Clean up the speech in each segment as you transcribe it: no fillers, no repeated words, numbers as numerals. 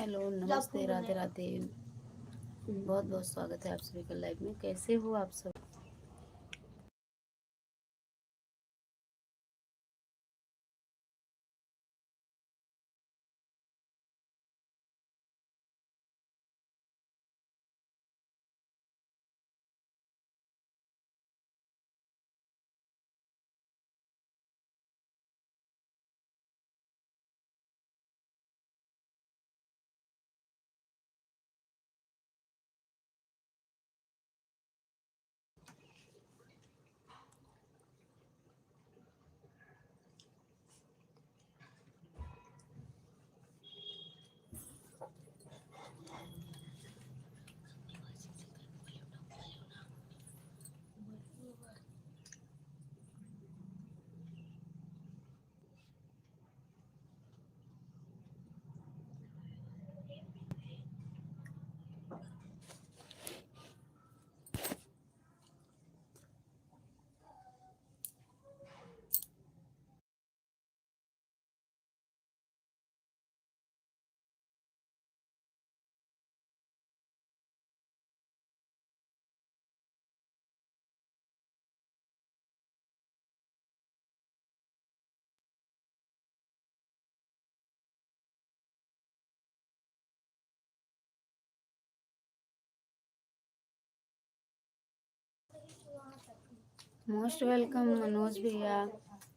Hello, नमस्ते, राधे राधे। बहुत बहुत स्वागत है आप सभी का लाइव में। कैसे हो आप सब? मोस्ट वेलकम मनोज भैया।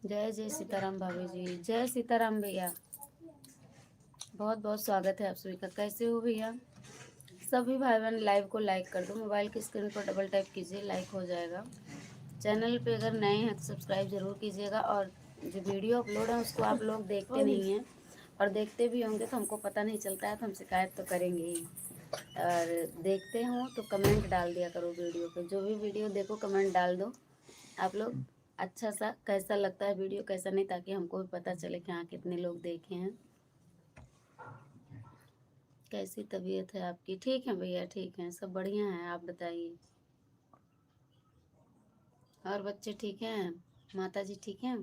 जय जय सीताराम भाभी जी। जय सीताराम भैया। बहुत बहुत स्वागत है आप सभी का। कैसे हो भैया? सभी भाई बहन लाइव को लाइक कर दो। मोबाइल की स्क्रीन पर डबल टैप कीजिए, लाइक हो जाएगा। चैनल पे अगर नए हैं तो सब्सक्राइब जरूर कीजिएगा। और जो वीडियो अपलोड है उसको आप लोग देखते नहीं हैं, और देखते भी होंगे तो हमको पता नहीं चलता है, तो हम शिकायत तो करेंगे ही। और देखते हो तो कमेंट डाल दिया करो वीडियो पे। जो भी वीडियो देखो कमेंट डाल दो आप लोग। अच्छा सा कैसा लगता है वीडियो, कैसा नहीं, ताकि हमको भी पता चले कि हाँ कितने लोग देखे हैं। कैसी तबीयत है आपकी? ठीक है भैया, ठीक है, सब बढ़िया है। आप बताइए। और बच्चे ठीक हैं? माता जी ठीक हैं?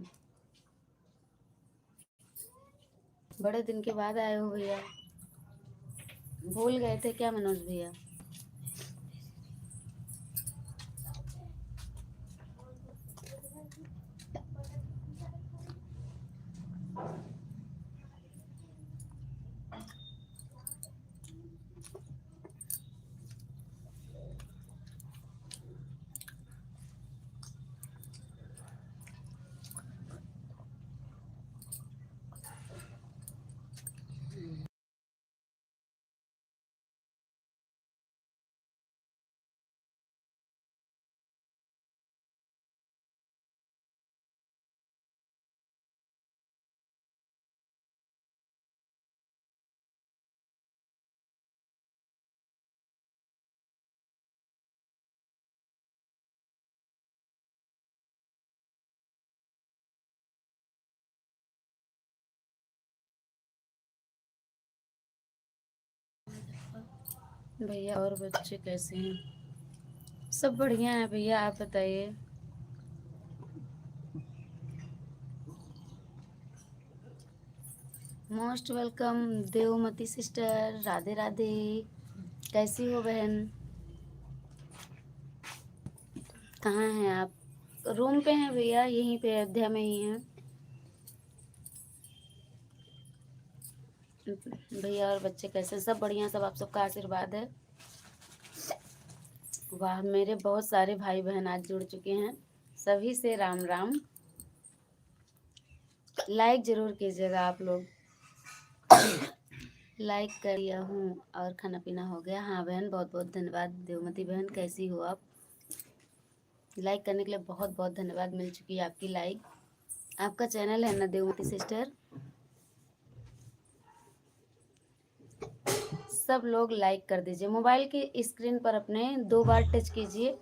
बड़े दिन के बाद आए हो भैया। भूल गए थे क्या मनोज भैया? भैया और बच्चे कैसे हैं? सब बढ़िया है भैया, आप बताइए। Most welcome Devmati sister. Radhe Radhe. कैसी हो बहन? कहाँ हैं आप? रूम पे हैं भैया, यहीं पे अयोध्या में ही हैं भैया। और बच्चे कैसे? सब बढ़िया, सब आप सबका आशीर्वाद है। वाह, मेरे बहुत सारे भाई बहन आज जुड़ चुके हैं। सभी से राम राम। लाइक जरूर कीजिएगा आप लोग। लाइक कर लिया हूँ। और खाना पीना हो गया? हाँ बहन, बहुत बहुत धन्यवाद। देवमती बहन कैसी हो आप? लाइक करने के लिए बहुत बहुत धन्यवाद। मिल चुकी है आपकी लाइक। आपका चैनल है ना देवमती सिस्टर? सब लोग लाइक कर दीजिए। मोबाइल की स्क्रीन पर अपने 2 बार टच कीजिए।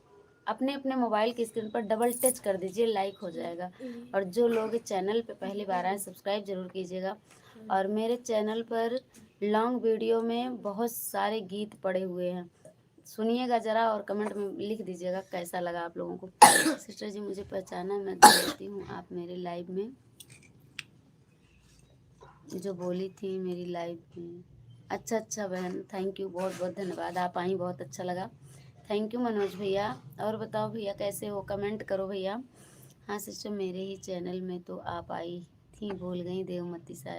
अपने अपने मोबाइल की स्क्रीन पर डबल टच कर दीजिए, लाइक हो जाएगा। और जो लोग चैनल पे पहली बार आए सब्सक्राइब जरूर कीजिएगा। और मेरे चैनल पर लॉन्ग वीडियो में बहुत सारे गीत पड़े हुए हैं, सुनिएगा ज़रा और कमेंट में लिख दीजिएगा कैसा लगा आप लोगों को। सिस्टर जी मुझे पहचाना, मैं देखती हूँ आप मेरे लाइव में जो बोली थी मेरी लाइव में। अच्छा बहन, थैंक यू, बहुत बहुत धन्यवाद, आप आई बहुत अच्छा लगा। थैंक यू मनोज भैया। और बताओ भैया कैसे हो, कमेंट करो भैया। हाँ सिस्टर, मेरे ही चैनल में तो आप आई थी, भूल गई, देवमती सा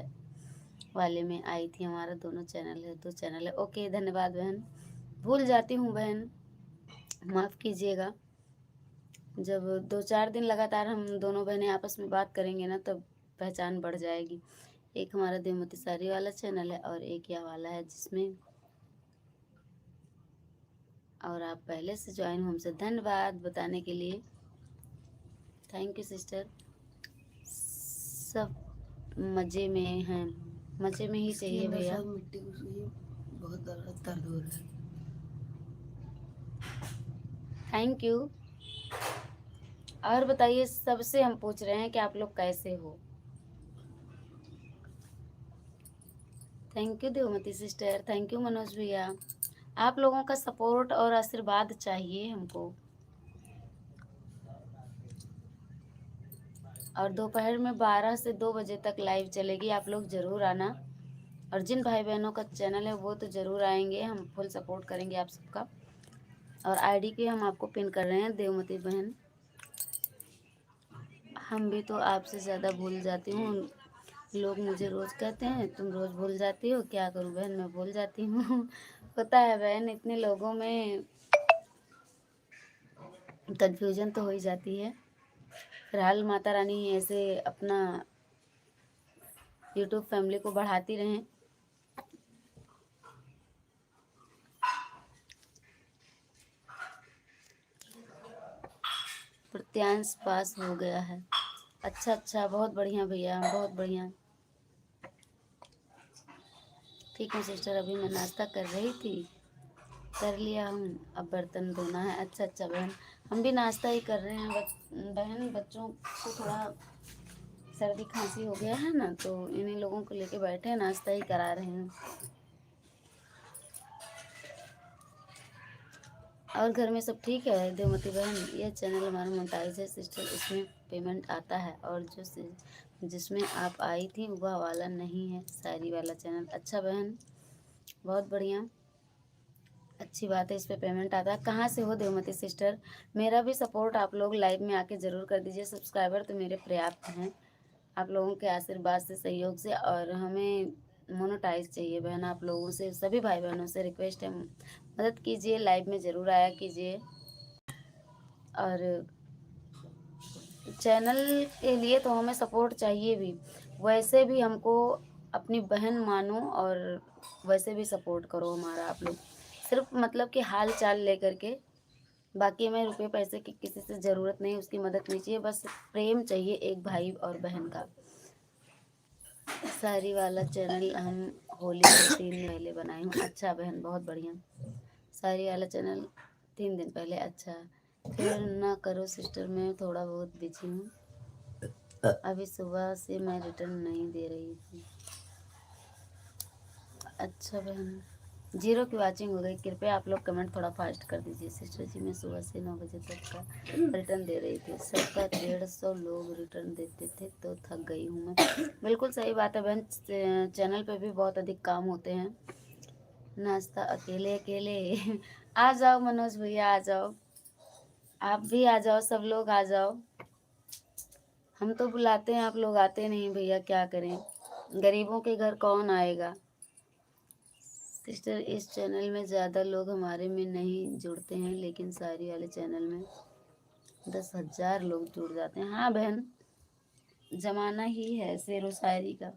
वाले में आई थी, हमारा दोनों चैनल है, दो चैनल है। ओके धन्यवाद बहन, भूल जाती हूँ बहन, माफ़ कीजिएगा। जब 2-4 दिन लगातार हम दोनों बहनें आपस में बात करेंगे ना, तब पहचान बढ़ जाएगी। एक हमारा देवमती साड़ी वाला चैनल है और एक यह वाला है जिसमें, और आप पहले से ज्वाइन हो, हमसे धन्यवाद बताने के लिए। Thank you sister. सब मज़े में हैं, मज़े में ही चाहिए भैया। मिट्टी बहुत दर्द हो रहा है। Thank you. और बताइए, सबसे हम पूछ रहे हैं कि आप लोग कैसे हो। Thank you Devmati sister, thank you Manoj भैया। आप लोगों का सपोर्ट और आशीर्वाद चाहिए हमको। और दोपहर में 12 से 2 बजे तक लाइव चलेगी, आप लोग ज़रूर आना। और जिन भाई बहनों का चैनल है वो तो ज़रूर आएंगे, हम फुल सपोर्ट करेंगे आप सबका। और आईडी के हम आपको पिन कर रहे हैं, देवमती बहन। हम भी तो आपसे ज़्यादा भूल जाती हूँ, लोग मुझे रोज़ कहते हैं तुम रोज़ भूल जाती हो, क्या करूँ बहन, मैं भूल जाती हूँ। होता है बहन, इतने लोगों में कन्फ्यूजन तो हो ही जाती है। फिलहाल माता रानी ऐसे अपना यूट्यूब फैमिली को बढ़ाती रहें। प्रत्यांश पास हो गया है। अच्छा, बहुत बढ़िया भैया, बहुत बढ़िया। ठीक है सिस्टर, अभी मैं नाश्ता कर रही थी, कर लिया हूँ, अब बर्तन धोना है। अच्छा बहन, हम भी नाश्ता ही कर रहे हैं बहन। बच्चों को थोड़ा सर्दी खांसी हो गया है ना, तो इन्हीं लोगों को लेके बैठे हैं, नाश्ता ही करा रहे हैं। और घर में सब ठीक है देवमती बहन। यह चैनल हमारा मोनेटाइज है सिस्टर, इसमें पेमेंट आता है। और जो जिसमें आप आई थी वह वाला नहीं है, शायरी वाला चैनल। अच्छा बहन, बहुत बढ़िया, अच्छी बात है, इस पे पेमेंट आता है। कहाँ से हो देवमती सिस्टर? मेरा भी सपोर्ट आप लोग लाइव में आके ज़रूर कर दीजिए। सब्सक्राइबर तो मेरे पर्याप्त हैं, आप लोगों के आशीर्वाद से, सहयोग से। और हमें मोनेटाइज चाहिए बहन, आप लोगों से, सभी भाई बहनों से रिक्वेस्ट है, मदद कीजिए, लाइव में ज़रूर आया कीजिए। और चैनल के लिए तो हमें सपोर्ट चाहिए भी, वैसे भी हमको अपनी बहन मानो और वैसे भी सपोर्ट करो हमारा आप लोग। सिर्फ मतलब कि हाल चाल लेकर के, बाकी हमें रुपये पैसे की किसी से ज़रूरत नहीं, उसकी मदद नहीं चाहिए, बस प्रेम चाहिए एक भाई और बहन का। शायरी वाला चैनल हम होली के 3 दिन पहले बनाए हूँ। अच्छा बहन, बहुत बढ़िया। शायरी वाला चैनल 3 दिन पहले, अच्छा। फिर ना करो सिस्टर, मैं थोड़ा बहुत बिजी हूँ, अभी सुबह से मैं रिटर्न नहीं दे रही थी। अच्छा बहन, 0 की वॉचिंग हो गई, कृपया आप लोग कमेंट थोड़ा फास्ट कर दीजिए। सिस्टर जी, मैं सुबह से 9 बजे तक का रिटर्न दे रही थी, सबका 150 लोग रिटर्न देते थे तो थक गई हूँ मैं। बिल्कुल सही बात है बहन, चैनल पे भी बहुत अधिक काम होते हैं। नाश्ता अकेले अकेले आ जाओ मनोज भैया, आ जाओ, आप भी आ जाओ, सब लोग आ जाओ। हम तो बुलाते हैं, आप लोग आते नहीं भैया, क्या करें, गरीबों के घर कौन आएगा। सिस्टर, इस चैनल में ज़्यादा लोग हमारे में नहीं जुड़ते हैं, लेकिन शायरी वाले चैनल में 10,000 लोग जुड़ जाते हैं। हाँ बहन, ज़माना ही है शेरो शायरी का।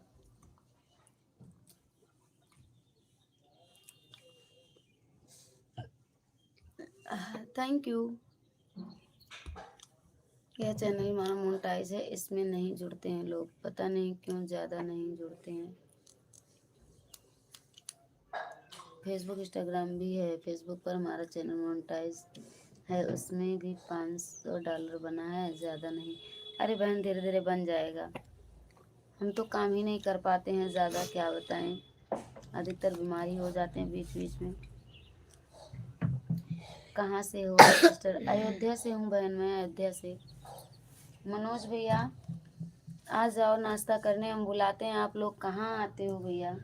Thank you. यह चैनल हमारा मोनेटाइज है, इसमें नहीं जुड़ते हैं लोग, पता नहीं क्यों ज़्यादा नहीं जुड़ते हैं। फेसबुक इंस्टाग्राम भी है, फेसबुक पर हमारा चैनल मोनेटाइज है, उसमें भी $500 बना है, ज़्यादा नहीं। अरे बहन, धीरे धीरे बन जाएगा, हम तो काम ही नहीं कर पाते हैं ज़्यादा, क्या बताएं, अधिकतर बीमारी हो जाते हैं बीच बीच में। कहाँ से हो सिस्टर? अयोध्या से हूँ बहन, मैं अयोध्या से। मनोज भैया आ जाओ नाश्ता करने, हम बुलाते हैं, आप लोग कहाँ आते हो भैया?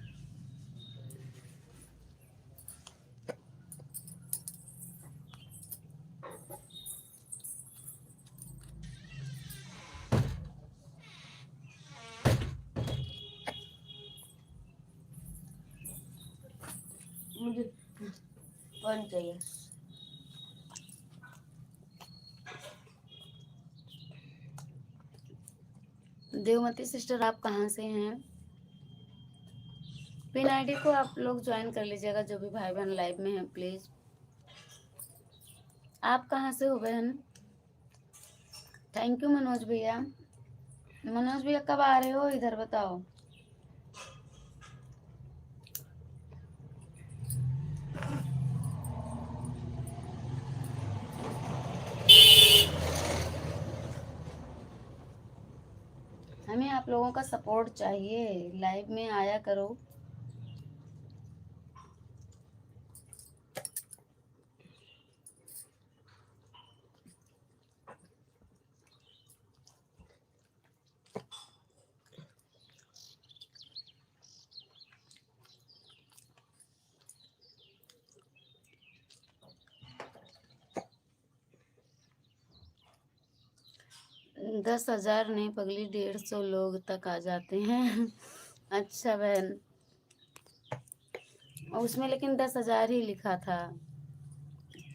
मुझे वन चाहिए। देवमती सिस्टर आप कहाँ से हैं? पिन आईडी को आप लोग ज्वाइन कर लीजिएगा, जो भी भाई बहन लाइव में हैं प्लीज। आप कहाँ से हो बहन? थैंक यू मनोज भैया। मनोज भैया कब आ रहे हो इधर बताओ। हमें आप लोगों का सपोर्ट चाहिए, लाइव में आया करो। दस 10,000 नहीं पगली, 150 लोग तक आ जाते हैं। अच्छा बहन, उसमें लेकिन 10,000 ही लिखा था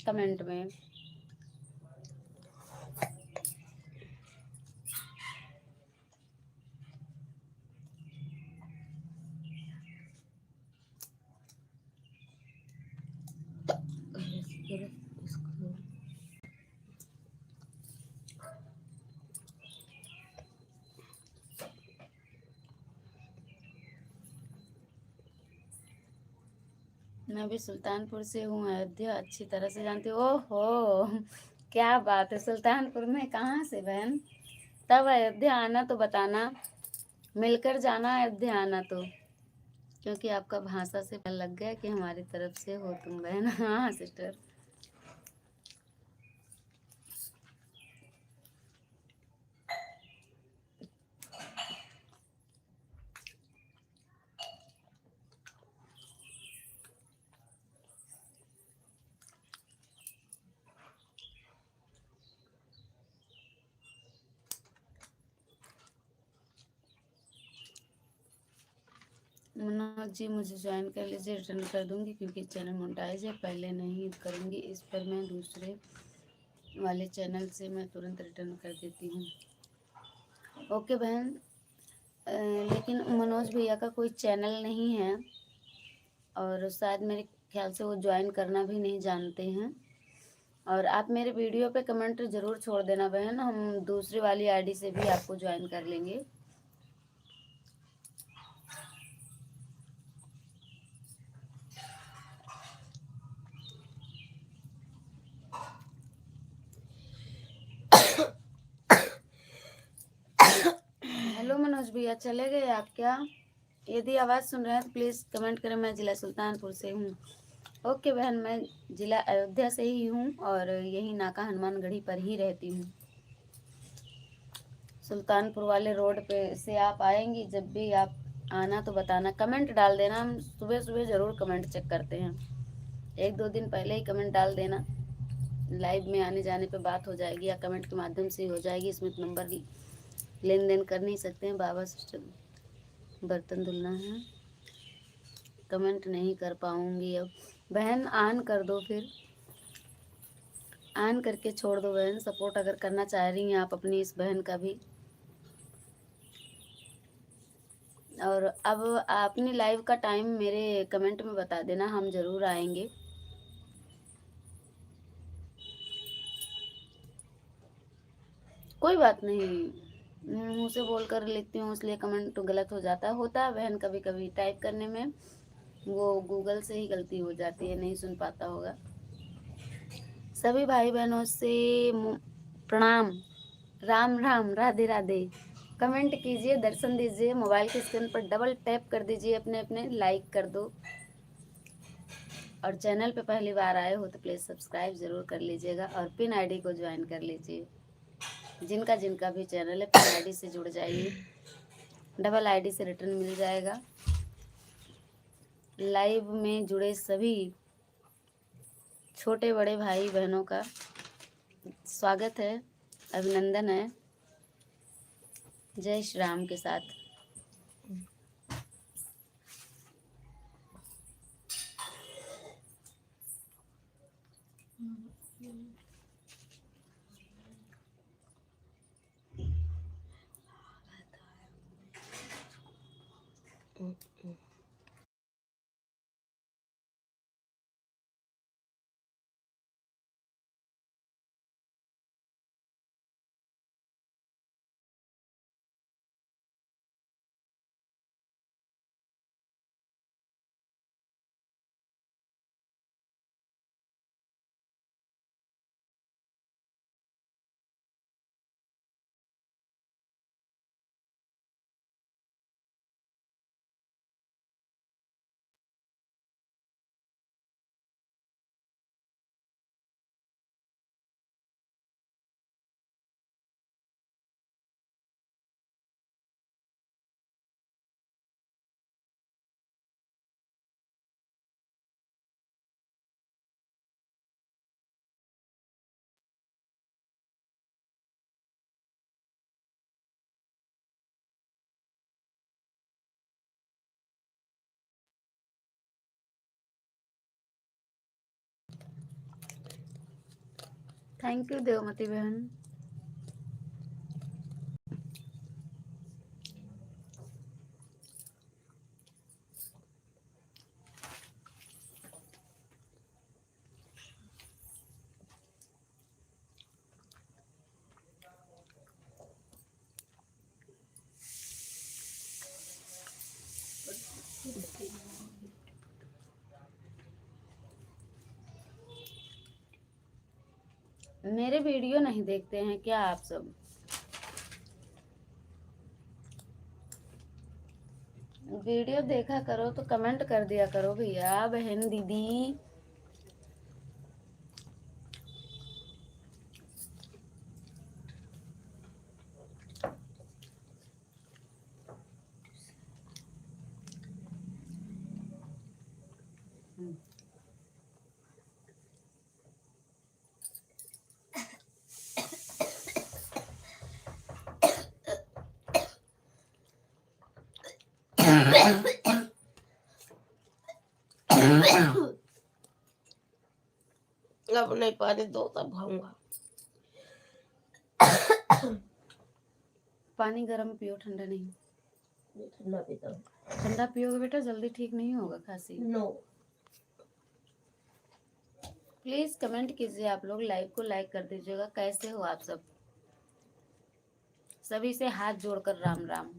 कमेंट में। मैं भी सुल्तानपुर से हूँ, अयोध्या अच्छी तरह से जानती हूँ। ओहो, क्या बात है, सुल्तानपुर में कहाँ से बहन? तब अयोध्या आना तो बताना, मिलकर जाना अयोध्या आना तो, क्योंकि आपका भाषा से पता लग गया कि हमारी तरफ से हो तुम बहन। हाँ सिस्टर। मनोज जी मुझे ज्वाइन कर लीजिए, रिटर्न कर दूंगी क्योंकि चैनल मोनेटाइज है, पहले नहीं करूंगी इस पर, मैं दूसरे वाले चैनल से मैं तुरंत रिटर्न कर देती हूँ। ओके बहन। लेकिन मनोज भैया का कोई चैनल नहीं है और शायद मेरे ख्याल से वो ज्वाइन करना भी नहीं जानते हैं। और आप मेरे वीडियो पे कमेंट ज़रूर छोड़ देना बहन, हम दूसरी वाली आईडी से भी आपको ज्वाइन कर लेंगे। हेलो मनोज भैया, चले गए आप क्या? यदि आवाज़ सुन रहे हैं तो प्लीज़ कमेंट करें। मैं ज़िला सुल्तानपुर से हूँ। ओके बहन, मैं ज़िला अयोध्या से ही हूँ और यही नाका हनुमानगढ़ी पर ही रहती हूँ। सुल्तानपुर वाले रोड पे से आप आएंगी, जब भी आप आना तो बताना, कमेंट डाल देना। हम सुबह सुबह ज़रूर कमेंट चेक करते हैं, 1-2 दिन पहले ही कमेंट डाल देना। लाइव में आने जाने पे बात हो जाएगी या कमेंट के माध्यम से ही हो जाएगी। इसमें तो नंबर लेन देन कर नहीं सकते हैं। बाबा सिस्टर बर्तन धुलना है, कमेंट नहीं कर पाऊंगी अब। बहन ऑन कर दो, फिर ऑन करके छोड़ दो बहन। सपोर्ट अगर करना चाह रही हैं आप अपनी इस बहन का भी। और अब अपनी लाइव का टाइम मेरे कमेंट में बता देना, हम ज़रूर आएंगे। कोई बात नहीं, मुँह से बोल कर लिखती हूँ इसलिए कमेंट तो गलत हो जाता है, होता है बहन कभी कभी टाइप करने में, वो गूगल से ही गलती हो जाती है, नहीं सुन पाता होगा। सभी भाई बहनों से प्रणाम, राम राम, राधे राधे। कमेंट कीजिए, दर्शन दीजिए, मोबाइल के स्क्रीन पर डबल टैप कर दीजिए, अपने अपने लाइक कर दो। और चैनल पे पहली बार आए हो तो प्लीज़ सब्सक्राइब ज़रूर कर लीजिएगा और पिन आईडी को ज्वाइन कर लीजिए। जिनका जिनका भी चैनल है पिन आईडी से जुड़ जाइए, डबल आईडी से रिटर्न मिल जाएगा। लाइव में जुड़े सभी छोटे बड़े भाई बहनों का स्वागत है, अभिनंदन है, जय श्री राम के साथ। थैंक यू देवमती बहन। मेरे वीडियो नहीं देखते हैं क्या आप सब? वीडियो देखा करो तो कमेंट कर दिया करो भैया, बहन, दीदी। अब नहीं पानी दो तब खाऊंगा। पानी गर्म पियो, ठंडा नहीं। ठंडा पीता हूँ। ठंडा पियोगे बेटा जल्दी ठीक नहीं होगा खांसी। नो। प्लीज कमेंट कीजिए आप लोग, लाइव को लाइक कर दीजिएगा। कैसे हो आप सब? सभी से हाथ जोड़कर राम राम।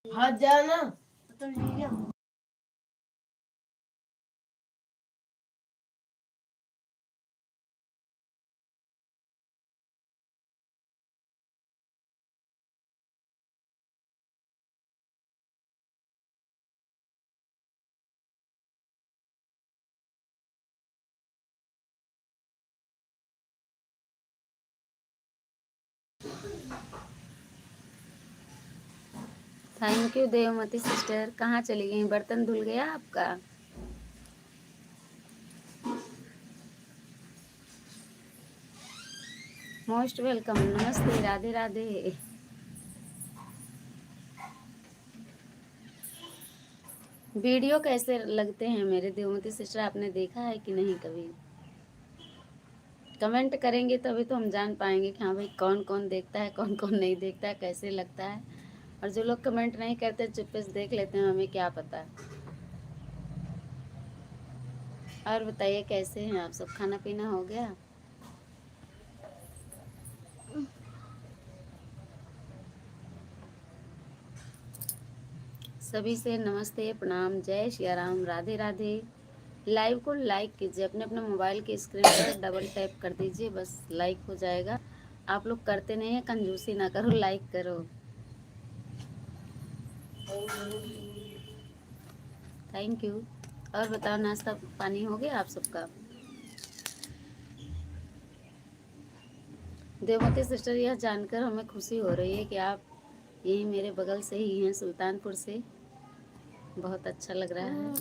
हाथ जाना तो थैंक यू देवमती सिस्टर। कहाँ चली गई? बर्तन धुल गया आपका? Most welcome. नमस्ते, राधे राधे। वीडियो कैसे लगते हैं मेरे देवमती सिस्टर, आपने देखा है कि नहीं कभी? कमेंट करेंगे तभी तो हम जान पाएंगे कि हाँ भाई कौन कौन देखता है, कौन कौन नहीं देखता है, कैसे लगता है। और जो लोग कमेंट नहीं करते चुप्पे से देख लेते हैं, हमें क्या पता। और बताइए कैसे हैं आप सब? खाना पीना हो गया? सभी से नमस्ते, प्रणाम, जय श्री राम, राधे राधे। लाइव को लाइक कीजिए, अपने अपने मोबाइल की स्क्रीन पर डबल टैप कर दीजिए, बस लाइक हो जाएगा। आप लोग करते नहीं है, कंजूसी ना करो, लाइक करो। Thank you. और बताओ, नाश्ता पानी हो गया आप सबका? देवमती सिस्टर, यह जानकर हमें खुशी हो रही है कि आप यही मेरे बगल से ही हैं, सुल्तानपुर से। बहुत अच्छा लग रहा है।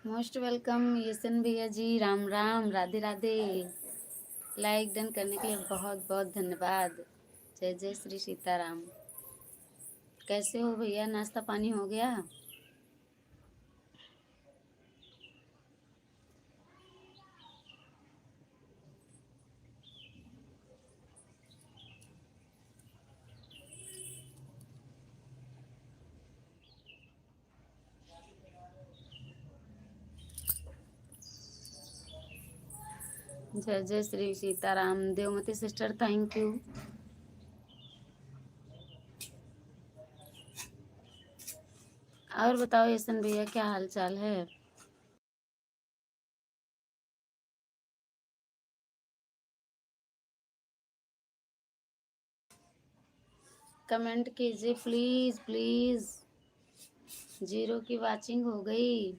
मोस्ट वेलकम यशन भैया जी, राम राम, राधे राधे। लाइक डन करने के लिए बहुत बहुत धन्यवाद। जय जय श्री सीताराम। कैसे हो भैया? नाश्ता पानी हो गया? जय जय Shri Sitaram. Devmati sister thank you. और बताओ यशन भैया, क्या हाल चाल है? कमेंट कीजिए प्लीज प्लीज। 0 की वाचिंग हो गई।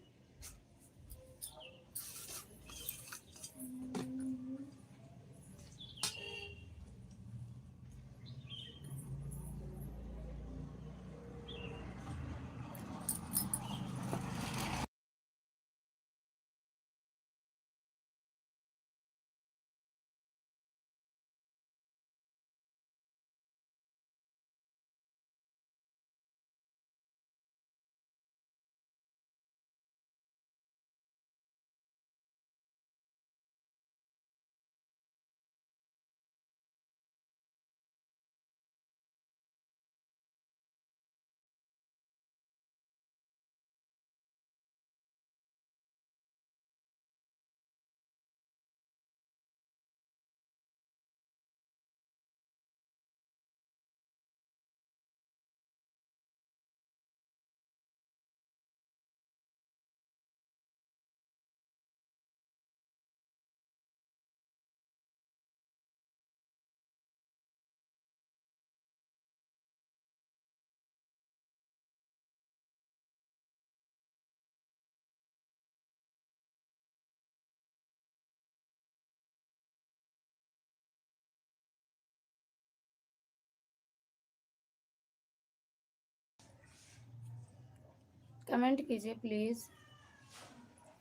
कमेंट कीजिए प्लीज।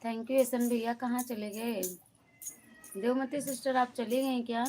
थैंक यू यशन भैया। कहाँ चले गए? देवमती सिस्टर आप चली गई क्या?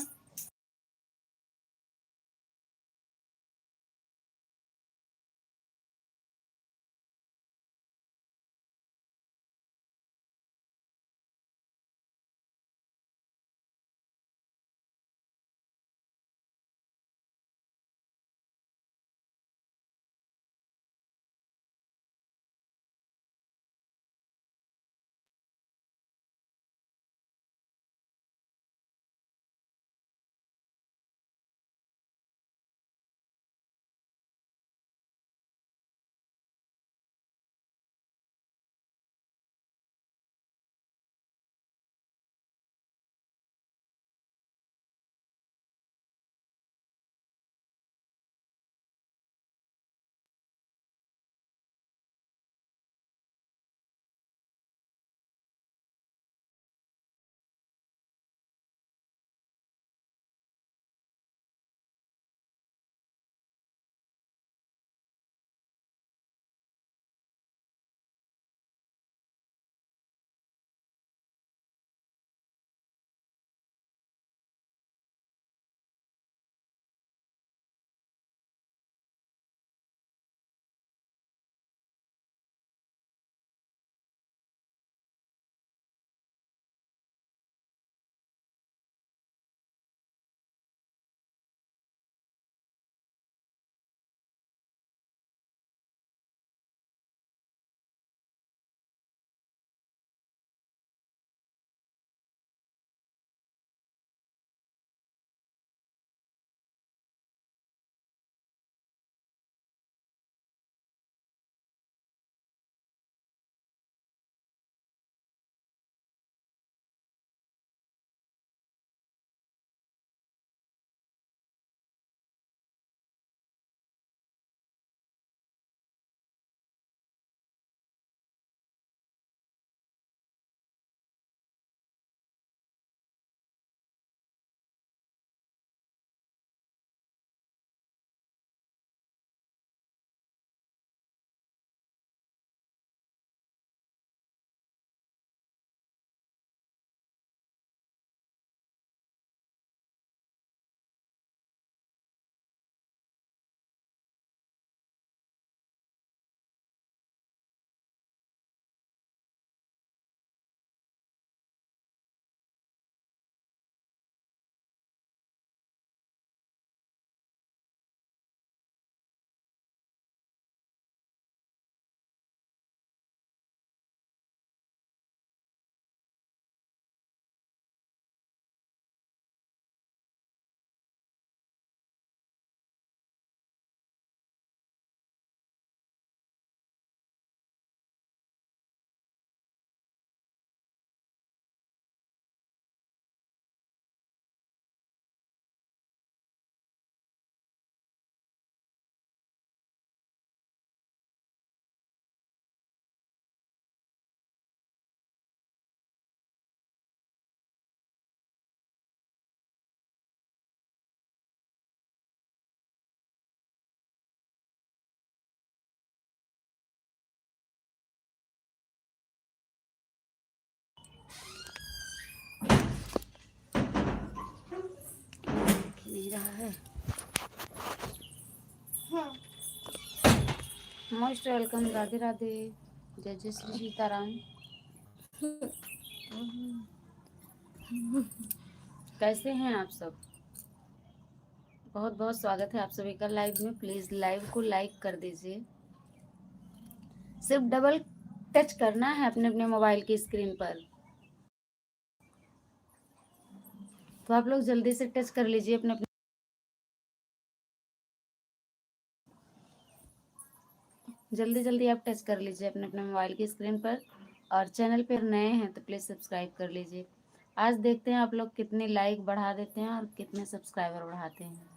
नहीं रहा है। मोस्ट वेलकम, राधे राधे, जय जय श्री सीताराम। कैसे हैं आप सब? बहुत बहुत स्वागत है आप सभी का लाइव में। प्लीज लाइव को लाइक कर दीजिए। सिर्फ डबल टच करना है अपने अपने मोबाइल की स्क्रीन पर, तो आप लोग जल्दी से टच कर लीजिए अपने अपने। जल्दी जल्दी आप टच कर लीजिए अपने अपने मोबाइल की स्क्रीन पर। और चैनल पर नए हैं तो प्लीज़ सब्सक्राइब कर लीजिए। आज देखते हैं आप लोग कितने लाइक बढ़ा देते हैं और कितने सब्सक्राइबर बढ़ाते हैं।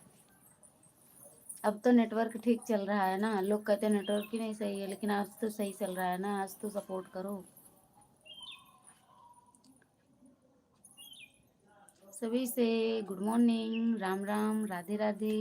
अब तो नेटवर्क ठीक चल रहा है ना। लोग कहते हैं नेटवर्क ही नहीं सही है, लेकिन आज तो सही चल रहा है ना। आज तो सपोर्ट करो। सभी से गुड मॉर्निंग, राम राम, राधे राधे।